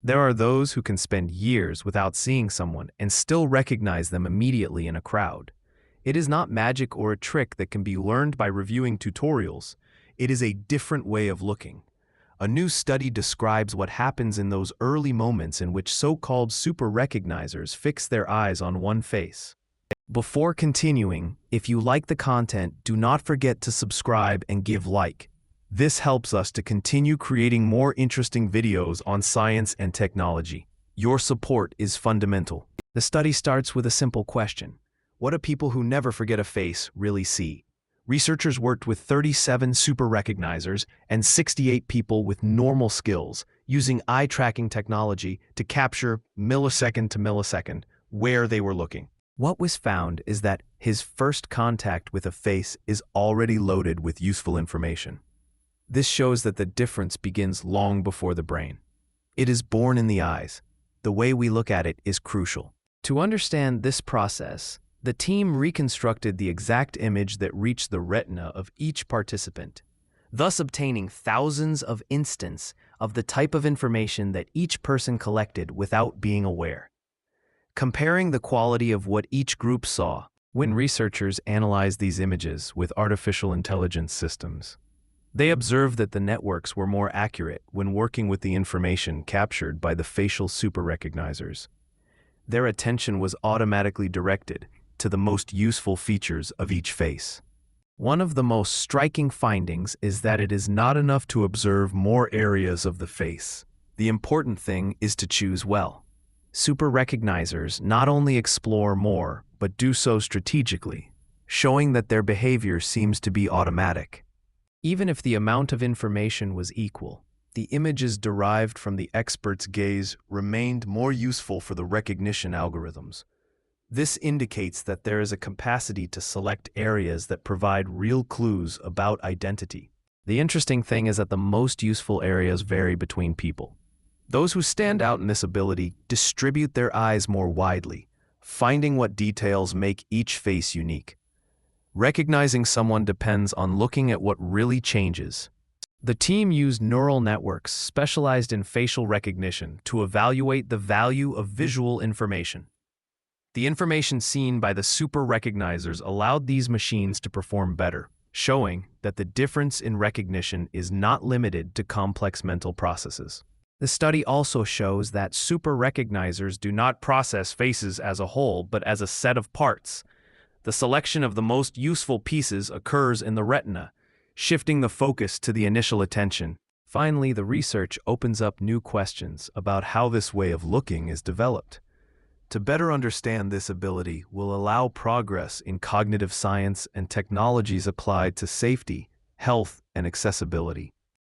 There are those who can spend years without seeing someone and still recognize them immediately in a crowd. It is not magic or a trick that can be learned by reviewing tutorials. It is a different way of looking. A new study describes what happens in those early moments in which so-called super-recognizers fix their eyes on one face. Before continuing, if you like the content, do not forget to subscribe and give like. This helps us to continue creating more interesting videos on science and technology. Your support is fundamental. The study starts with a simple question. What do people who never forget a face really see? Researchers worked with 37 super-recognizers and 68 people with normal skills using eye-tracking technology to capture millisecond to millisecond where they were looking. What was found is that his first contact with a face is already loaded with useful information. This shows that the difference begins long before the brain. It is born in the eyes. The way we look at it is crucial. To understand this process, the team reconstructed the exact image that reached the retina of each participant, thus obtaining thousands of instances of the type of information that each person collected without being aware. Comparing the quality of what each group saw, when researchers analyzed these images with artificial intelligence systems, they observed that the networks were more accurate when working with the information captured by the facial super-recognizers. Their attention was automatically directed to the most useful features of each face. One of the most striking findings is that it is not enough to observe more areas of the face. The important thing is to choose well. Super-recognizers not only explore more, but do so strategically, showing that their behavior seems to be automatic. Even if the amount of information was equal, the images derived from the expert's gaze remained more useful for the recognition algorithms. This indicates that there is a capacity to select areas that provide real clues about identity. The interesting thing is that the most useful areas vary between people. Those who stand out in this ability distribute their eyes more widely, finding what details make each face unique. Recognizing someone depends on looking at what really changes. The team used neural networks specialized in facial recognition to evaluate the value of visual information. The information seen by the super-recognizers allowed these machines to perform better, showing that the difference in recognition is not limited to complex mental processes. The study also shows that super-recognizers do not process faces as a whole, but as a set of parts. The selection of the most useful pieces occurs in the retina, shifting the focus to the initial attention. Finally, the research opens up new questions about how this way of looking is developed. To better understand this ability will allow progress in cognitive science and technologies applied to safety, health, and accessibility.